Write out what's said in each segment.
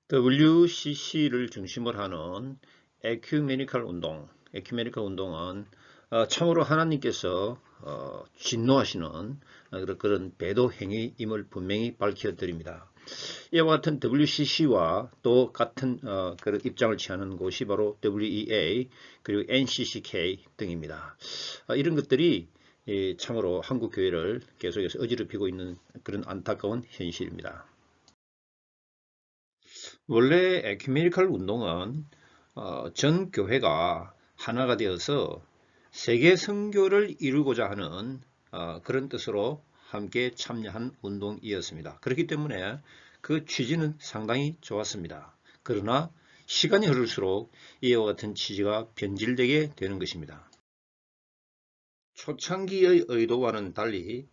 WCC를 중심으로 하는 에큐메니컬 운동은 참으로 하나님께서 진노하시는 그런 배도 행위임을 분명히 밝혀드립니다. 이와 같은 WCC와 또 같은 그런 입장을 취하는 곳이 바로 WEA 그리고 NCCK 등입니다. 이런 것들이 참으로 한국 교회를 계속해서 어지럽히고 있는 그런 안타까운 현실입니다. 원래 에큐메니컬 운동은 전 교회가 하나가 되어서 세계 선교를 이루고자 하는 그런 뜻으로 함께 참여한 운동이었습니다. 그렇기 때문에 그 취지는 상당히 좋았습니다. 그러나 시간이 흐를수록 이와 같은 취지가 변질되게 되는 것입니다. 초창기의 의도와는 달리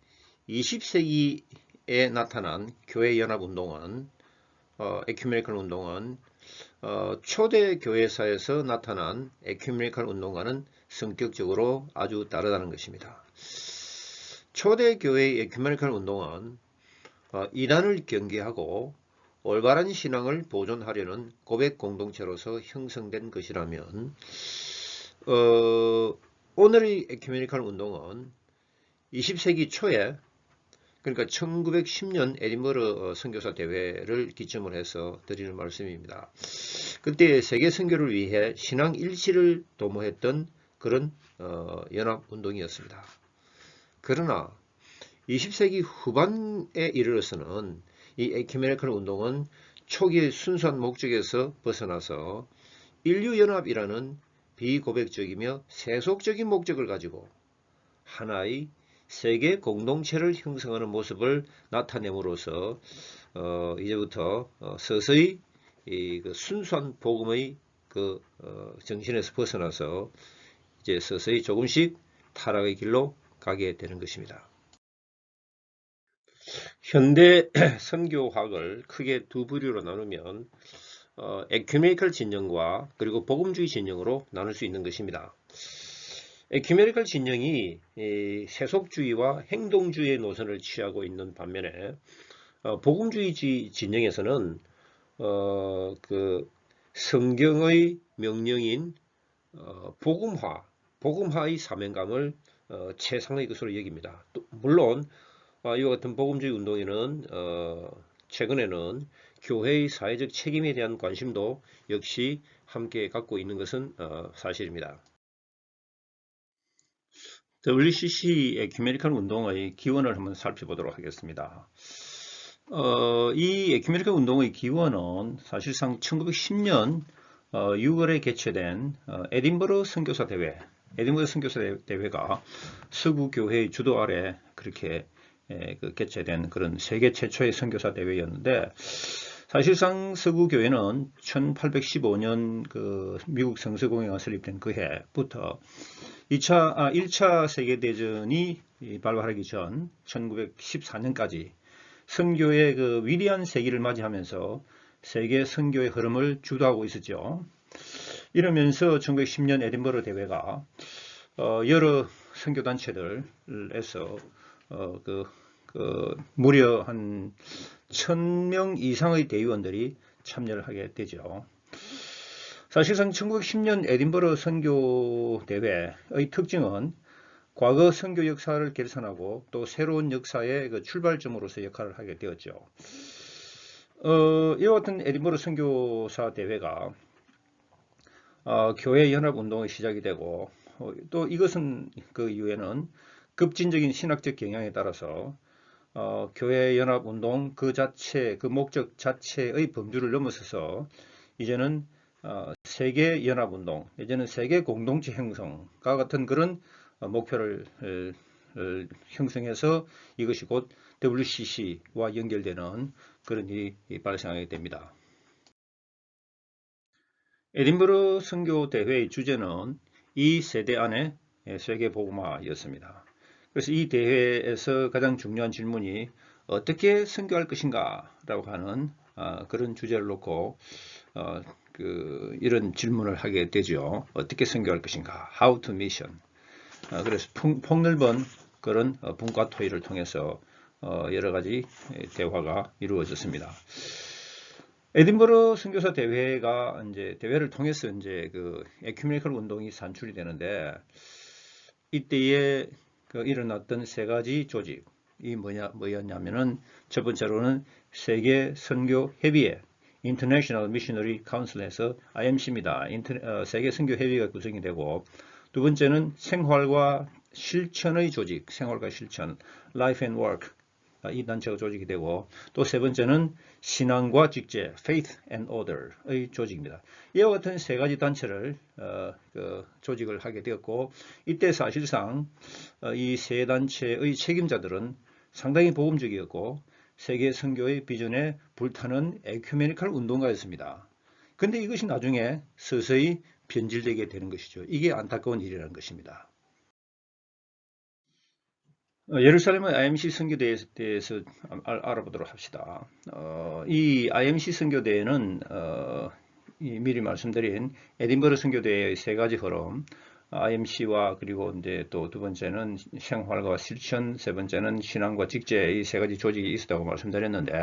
20세기에 나타난 교회연합운동은 에큐메니컬 운동은 초대 교회사에서 나타난 에큐메니컬 운동과는 성격적으로 아주 다르다는 것입니다. 초대 교회의 에큐메니컬 운동은 이단을 경계하고 올바른 신앙을 보존하려는 고백 공동체로서 형성된 것이라면 오늘의 에큐메니컬 운동은 20세기 초에 그러니까 1910년 에딘버러 선교사 대회를 기점으로 해서 드리는 말씀입니다. 그때 세계 선교를 위해 신앙 일치를 도모했던 그런 연합운동이었습니다. 그러나 20세기 후반에 이르러서는 이 에큐메니컬 운동은 초기의 순수한 목적에서 벗어나서 인류연합이라는 비고백적이며 세속적인 목적을 가지고 하나의 세계 공동체를 형성하는 모습을 나타냄으로써 이제부터 서서히 그 순수한 복음의 그 정신에서 벗어나서 이제 서서히 조금씩 타락의 길로 가게 되는 것입니다. 현대 선교학을 크게 두 부류로 나누면 에큐메니컬 진영과 그리고 복음주의 진영으로 나눌 수 있는 것입니다. 에큐메니컬 진영이 세속주의와 행동주의의 노선을 취하고 있는 반면에 복음주의 진영에서는 그 성경의 명령인 복음화의 사명감을 최상의 것으로 여깁니다. 또 물론 이와 같은 복음주의 운동에는 최근에는 교회의 사회적 책임에 대한 관심도 역시 함께 갖고 있는 것은 사실입니다. WCC 에큐메니컬 운동의 기원을 한번 살펴보도록 하겠습니다. 이 에큐메니컬 운동의 기원은 사실상 1910년 6월에 개최된 에딘버러 선교사 대회, 에딘버러 선교사 대회가 서구 교회의 주도 아래 그렇게 개최된 그런 세계 최초의 선교사 대회였는데, 사실상 서구 교회는 1815년 그 미국 성서공회가 설립된 그 해부터 1차 세계대전이 발발하기 전 1914년까지 선교의 그 위대한 세기를 맞이하면서 세계 선교의 흐름을 주도하고 있었죠. 이러면서 1910년 에딘버러 대회가 여러 선교단체들에서 무려 한 1000명 이상의 대의원들이 참여를 하게 되죠. 사실상 1910년 에딘버러 선교대회의 특징은 과거 선교 역사를 개선하고 또 새로운 역사의 그 출발점으로서 역할을 하게 되었죠. 이와 같은 에딘버러 선교사 대회가 교회 연합운동의 시작이 되고 또 이것은 그 이후에는 급진적인 신학적 경향에 따라서 교회 연합운동 그 자체, 그 목적 자체의 범주를 넘어서서 이제는 세계 연합운동, 이제는 세계 공동체 형성과 같은 그런 목표를 형성해서 이것이 곧 WCC와 연결되는 그런 일이 발생하게 됩니다. 에딘버러 선교 대회의 주제는 이 세대 안의 세계 복음화였습니다. 그래서 이 대회에서 가장 중요한 질문이 어떻게 선교할 것인가 라고 하는 그런 주제를 놓고 이런 질문을 하게 되죠. 어떻게 선교할 것인가? How to mission. 그래서 폭넓은 그런 분과 토의를 통해서 여러 가지 대화가 이루어졌습니다. 에딘버러 선교사 대회가 이제 대회를 통해서 이제 그 에큐메니컬 운동이 산출이 되는데 이때에 그 일어났던 세 가지 조직이 뭐였냐면은 첫 번째로는 세계 선교 협의회 International Missionary Council에서 IMC입니다. 세계 선교 협의회가 구성이 되고 두 번째는 생활과 실천의 조직, 생활과 실천 Life and Work 이 단체가 조직이 되고 또 세 번째는 신앙과 직제 Faith and Order의 조직입니다. 이와 같은 세 가지 단체를 조직을 하게 되었고 이때 사실상 이 세 단체의 책임자들은 상당히 복음적이었고 세계 선교의 비전에 불타는 에큐메니컬 운동가였습니다. 그런데 이것이 나중에 서서히 변질되게 되는 것이죠. 이게 안타까운 일이라는 것입니다. 예루살렘의 IMC 선교대회에 대해서 알아보도록 합시다. 이 IMC 선교대회는 미리 말씀드린 에딘버러 선교대회의 세 가지 흐름, IMC와 그리고 이제 또 두 번째는 생활과 실천, 세 번째는 신앙과 직제 이 세 가지 조직이 있었다고 말씀드렸는데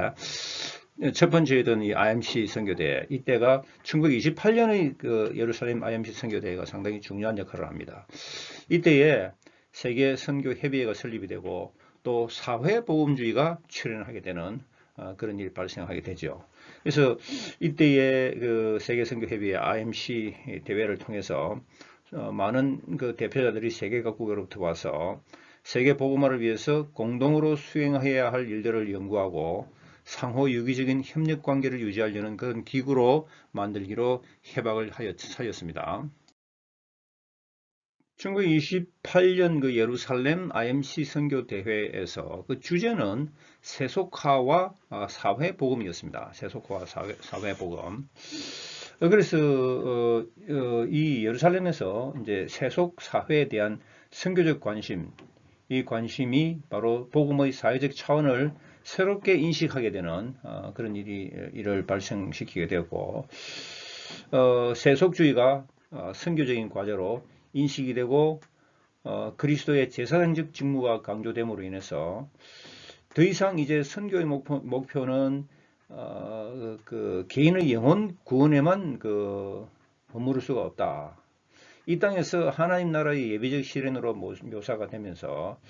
첫 번째였던 이 IMC 선교대회 이때가 1928년의 그 예루살렘 IMC 선교대회가 상당히 중요한 역할을 합니다. 이때에 세계 선교 협의회가 설립이 되고 또 사회 보험주의가 출현하게 되는 그런 일이 발생하게 되죠. 그래서 이때의 그 세계 선교 협의회 IMC 대회를 통해서 많은 그 대표자들이 세계 각국으로부터 와서 세계 복음화를 위해서 공동으로 수행해야 할 일들을 연구하고 상호 유기적인 협력 관계를 유지하려는 그런 기구로 만들기로 협약을 하였습니다. 1928년 그 예루살렘 IMC 선교 대회에서 그 주제는 세속화와 사회 복음이었습니다. 세속화와 사회 복음. 그래서 이 예루살렘에서 이제 세속 사회에 대한 선교적 관심, 이 관심이 바로 복음의 사회적 차원을 새롭게 인식하게 되는 그런 일을 발생시키게 되었고, 세속주의가 선교적인 과제로 인식이 되고 그리스도의 제사장적 직무가 강조됨으로 인해서 더 이상 이제 선교의 목표는 그 개인의 영혼 구원에만 머무를 수가 없다. 이 땅에서 하나님 나라의 예비적 실현으로 묘사가 되면서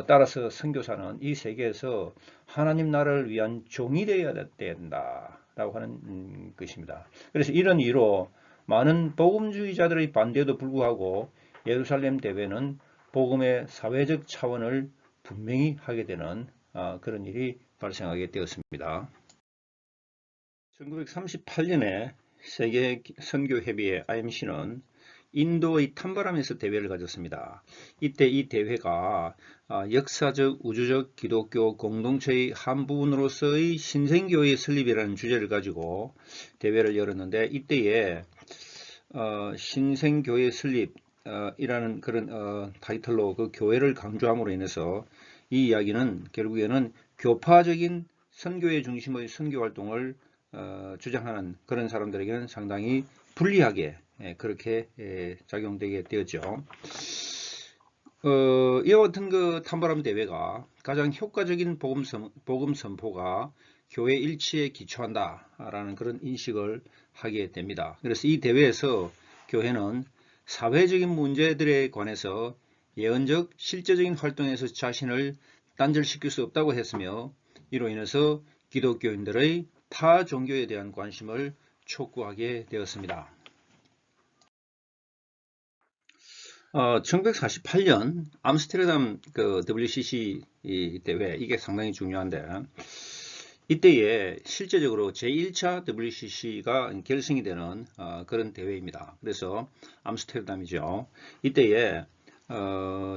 따라서 선교사는 이 세계에서 하나님 나라를 위한 종이 되어야 된다라고 하는 것입니다. 그래서 이런 이유로 많은 복음주의자들의 반대에도 불구하고 예루살렘 대회는 복음의 사회적 차원을 분명히 하게 되는 그런 일이 발생하게 되었습니다. 1938년에 세계 선교협의회 IMC는 인도의 탐바람에서 대회를 가졌습니다. 이때 이 대회가 역사적 우주적 기독교 공동체의 한 부분으로서의 신생교회 설립이라는 주제를 가지고 대회를 열었는데 이때에 신생교회 설립이라는 그런 타이틀로 그 교회를 강조함으로 인해서 이 이야기는 결국에는 교파적인 선교회 중심의 선교활동을 주장하는 그런 사람들에게는 상당히 불리하게 그렇게 작용되게 되었죠. 이와 같은 그 탐바람 대회가 가장 효과적인 복음 선포가 교회 일치에 기초한다라는 그런 인식을 하게 됩니다. 그래서 이 대회에서 교회는 사회적인 문제들에 관해서 예언적 실제적인 활동에서 자신을 단절시킬 수 없다고 했으며 이로 인해서 기독교인들의 타 종교에 대한 관심을 촉구하게 되었습니다. 1948년 암스테르담 그 WCC 대회 이게 상당히 중요한데 이때에 실제적으로 제1차 WCC가 결성이 되는 그런 대회입니다. 그래서 암스테르담이죠. 이때에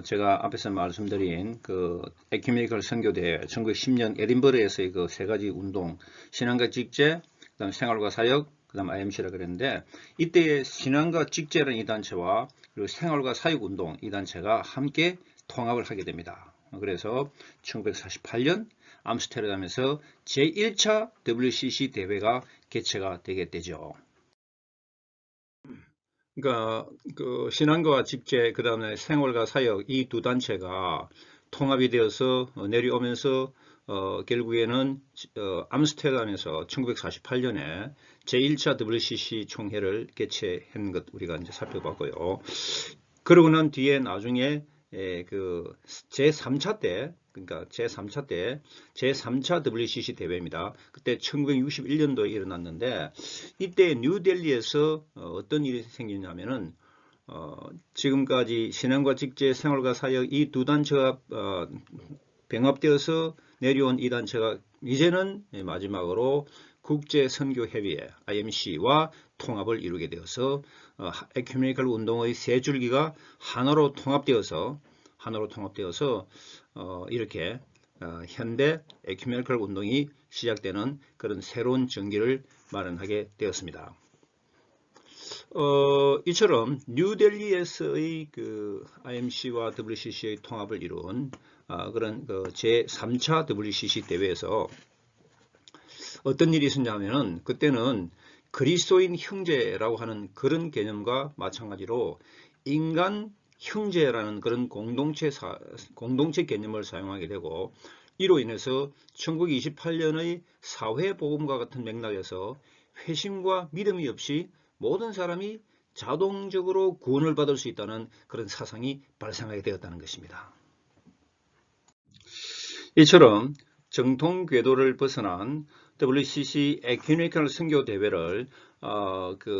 제가 앞에서 말씀드린 그 에큐메니컬 선교대회 1910년 에딘버러에서의 그 세 가지 운동 신앙과 직제, 그다음 생활과 사역, 그다음 IMC라 그랬는데 이때의 신앙과 직제라는 이 단체와 그리고 생활과 사역 운동 이 단체가 함께 통합을 하게 됩니다. 그래서 1948년 암스테르담에서 제1차 WCC 대회가 개최가 되게 되죠. 그러니까 그 신앙과 직제 그다음에 생활과 사역 이 두 단체가 통합이 되어서 내려오면서 결국에는 암스테르담에서 1948년에 제1차 WCC 총회를 개최한 것 우리가 이제 살펴봤고요. 그러고 난 뒤에 나중에 그 제3차 때, 그러니까 제3차 WCC 대회입니다. 그때 1961년도에 일어났는데, 이때 뉴델리에서 어떤 일이 생기냐면은 지금까지 신앙과 직제, 생활과 사역 이 두 단체가 병합되어서 내려온 이 단체가 이제는 마지막으로 국제선교협의회 IMC와 통합을 이루게 되어서 에큐메니컬 운동의 세 줄기가 하나로 통합되어서 이렇게 현대 에큐메니컬 운동이 시작되는 그런 새로운 전기를 마련하게 되었습니다. 이처럼 뉴델리에서의 그 IMC와 WCC의 통합을 이룬 그런 그 제3차 WCC 대회에서 어떤 일이 있었냐면은 그때는 그리스도인 형제라고 하는 그런 개념과 마찬가지로 인간 형제라는 그런 공동체 개념을 사용하게 되고, 이로 인해서 1928년의 사회복음과 같은 맥락에서 회심과 믿음이 없이 모든 사람이 자동적으로 구원을 받을 수 있다는 그런 사상이 발생하게 되었다는 것입니다. 이처럼 정통 궤도를 벗어난 WCC 에큐메니컬 선교 대회를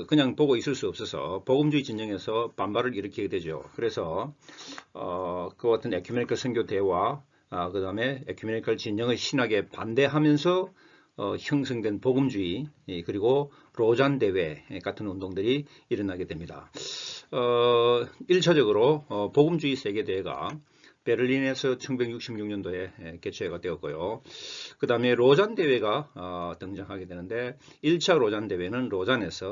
그냥 보고 있을 수 없어서 복음주의 진영에서 반발을 일으키게 되죠. 그래서 그와 같은 에큐메니컬 선교 대회와 그 다음에 에큐메니컬 진영의 신학에 반대하면서 형성된 복음주의, 그리고 로잔 대회 같은 운동들이 일어나게 됩니다. 1차적으로 복음주의 세계대회가 베를린에서 1966년도에 개최가 되었고요. 그 다음에 로잔 대회가 등장하게 되는데, 1차 로잔 대회는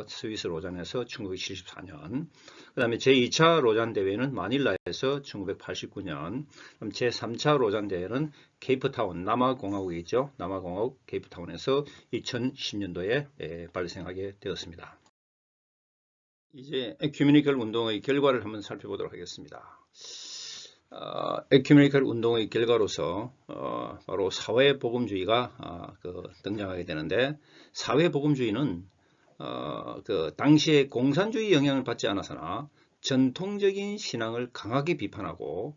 스위스 로잔에서 1974년, 그 다음에 제2차 로잔 대회는 마닐라에서 1989년, 그럼 제3차 로잔 대회는 케이프타운, 남아공화국이죠. 남아공화국 케이프타운에서 2010년도에 발생하게 되었습니다. 이제 에큐메니컬 운동의 결과를 한번 살펴보도록 하겠습니다. 에큐메니컬 운동의 결과로서 바로 사회복음주의가 등장하게 되는데, 사회복음주의는 그 당시에 공산주의 영향을 받지 않아서나 전통적인 신앙을 강하게 비판하고,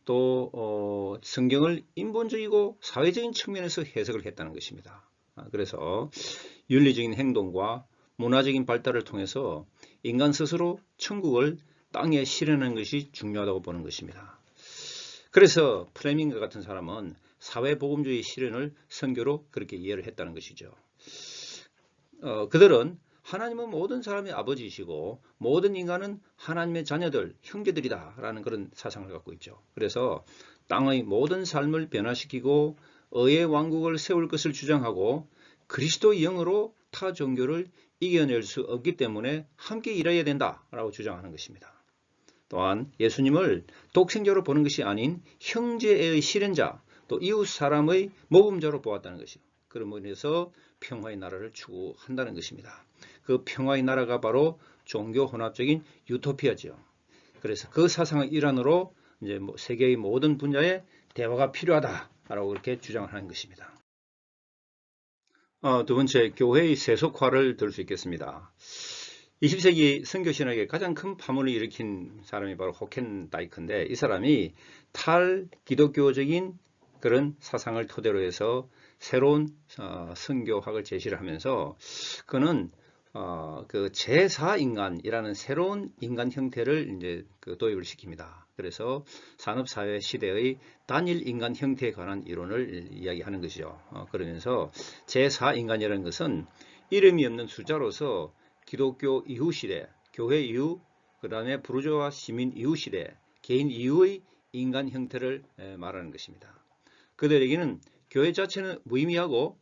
또 성경을 인본주의고 사회적인 측면에서 해석을 했다는 것입니다. 그래서 윤리적인 행동과 문화적인 발달을 통해서 인간 스스로 천국을 땅에 실현하는 것이 중요하다고 보는 것입니다. 그래서 플레밍과 같은 사람은 사회복음주의 실현을 선교로 그렇게 이해를 했다는 것이죠. 그들은 하나님은 모든 사람의 아버지이시고 모든 인간은 하나님의 자녀들, 형제들이다 라는 그런 사상을 갖고 있죠. 그래서 땅의 모든 삶을 변화시키고 의의 왕국을 세울 것을 주장하고, 그리스도의 영으로 타 종교를 이겨낼 수 없기 때문에 함께 일해야 된다라고 주장하는 것입니다. 또한 예수님을 독생자로 보는 것이 아닌 형제의 실현자, 또 이웃 사람의 모범자로 보았다는 것이죠. 그러므로 인해서 평화의 나라를 추구한다는 것입니다. 그 평화의 나라가 바로 종교 혼합적인 유토피아죠. 그래서 그 사상의 일환으로 이제 세계의 모든 분야에 대화가 필요하다라고 그렇게 주장을 하는 것입니다. 두 번째, 교회의 세속화를 들 수 있겠습니다. 20세기 선교신학에 가장 큰 파문을 일으킨 사람이 바로 호켄다이크인데, 이 사람이 탈기독교적인 그런 사상을 토대로 해서 새로운 선교학을 제시를 하면서, 그는 그 제4인간이라는 새로운 인간 형태를 이제 도입을 시킵니다. 그래서 산업사회 시대의 단일 인간 형태에 관한 이론을 이야기하는 것이죠. 그러면서 제4인간이라는 것은 이름이 없는 숫자로서 기독교 이후 시대, 교회 이후, 그 다음에 부르주아 시민 이후 시대, 개인 이후의 인간 형태를 말하는 것입니다. 그들에게는 교회 자체는 무의미하고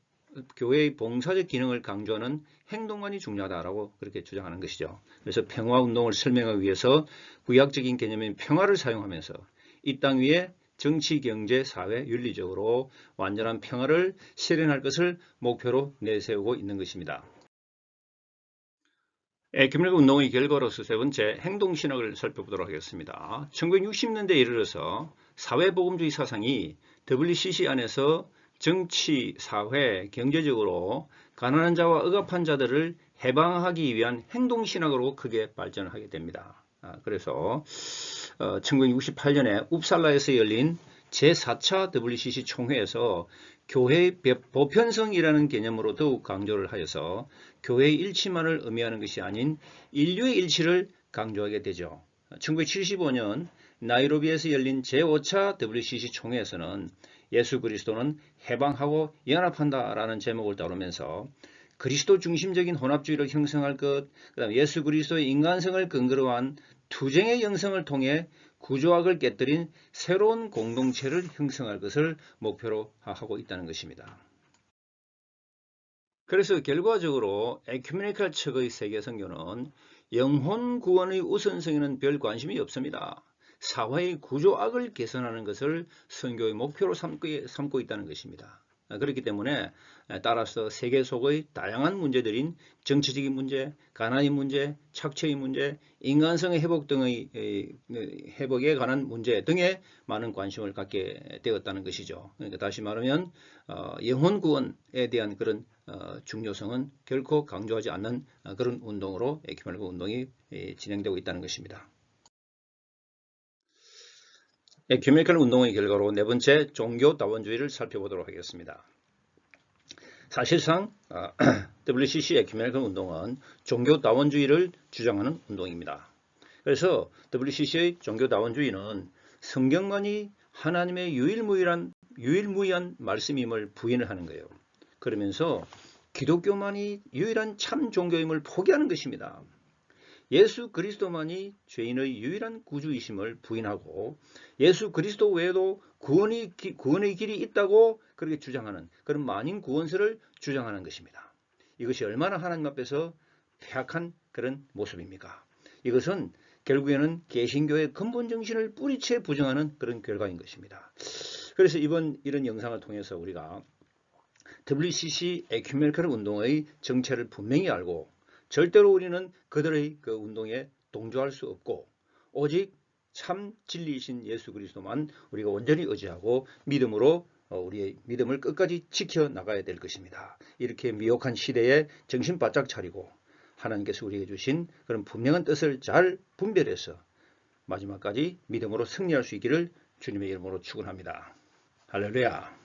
교회의 봉사적 기능을 강조하는 행동만이 중요하다라고 그렇게 주장하는 것이죠. 그래서 평화운동을 설명하기 위해서 구약적인 개념인 평화를 사용하면서 이 땅 위에 정치, 경제, 사회, 윤리적으로 완전한 평화를 실현할 것을 목표로 내세우고 있는 것입니다. 에큐메니컬 운동의 결과로서 세 번째, 행동신학을 살펴보도록 하겠습니다. 1960년대에 이르러서 사회복음주의 사상이 WCC 안에서 정치, 사회, 경제적으로 가난한 자와 억압한 자들을 해방하기 위한 행동신학으로 크게 발전하게 됩니다. 그래서 1968년에 웁살라에서 열린 제4차 WCC 총회에서 교회의 보편성이라는 개념으로 더욱 강조를 하여서 교회의 일치만을 의미하는 것이 아닌 인류의 일치를 강조하게 되죠. 1975년 나이로비에서 열린 제5차 WCC 총회에서는 예수 그리스도는 해방하고 연합한다라는 제목을 다루면서 그리스도 중심적인 혼합주의를 형성할 것, 그다음 예수 그리스도의 인간성을 근거로 한 투쟁의 영성을 통해 구조학을 깨뜨린 새로운 공동체를 형성할 것을 목표로 하고 있다는 것입니다. 그래서 결과적으로 에큐메니컬 측의 세계 선교는 영혼 구원의 우선성에는 별 관심이 없습니다. 사회의 구조악을 개선하는 것을 선교의 목표로 삼고 있다는 것입니다. 그렇기 때문에 따라서 세계 속의 다양한 문제들인 정치적인 문제, 가난의 문제, 착취의 문제, 인간성의 회복 등의 회복에 관한 문제 등에 많은 관심을 갖게 되었다는 것이죠. 그러니까 다시 말하면 영혼 구원에 대한 그런 중요성은 결코 강조하지 않는 그런 운동으로 에큐메니컬 운동이 진행되고 있다는 것입니다. 에큐메니컬 운동의 결과로 네 번째 종교 다원주의를 살펴보도록 하겠습니다. 사실상 WCC 에큐메니컬 운동은 종교 다원주의를 주장하는 운동입니다. 그래서 WCC의 종교 다원주의는 성경만이 하나님의 유일무이한 말씀임을 부인을 하는 거예요. 그러면서 기독교만이 유일한 참 종교임을 포기하는 것입니다. 예수 그리스도만이 죄인의 유일한 구주이심을 부인하고 예수 그리스도 외에도 구원의 길이 있다고 그렇게 주장하는 그런 만인 구원설을 주장하는 것입니다. 이것이 얼마나 하나님 앞에서 폐악한 그런 모습입니까? 이것은 결국에는 개신교의 근본 정신을 뿌리채 부정하는 그런 결과인 것입니다. 그래서 이런 영상을 통해서 우리가 WCC 에큐메니컬 운동의 정체를 분명히 알고 절대로 우리는 그들의 그 운동에 동조할 수 없고 오직 참 진리이신 예수 그리스도만 우리가 온전히 의지하고 믿음으로 우리의 믿음을 끝까지 지켜나가야 될 것입니다. 이렇게 미혹한 시대에 정신 바짝 차리고 하나님께서 우리에게 주신 그런 분명한 뜻을 잘 분별해서 마지막까지 믿음으로 승리할 수 있기를 주님의 이름으로 축원합니다. 할렐루야.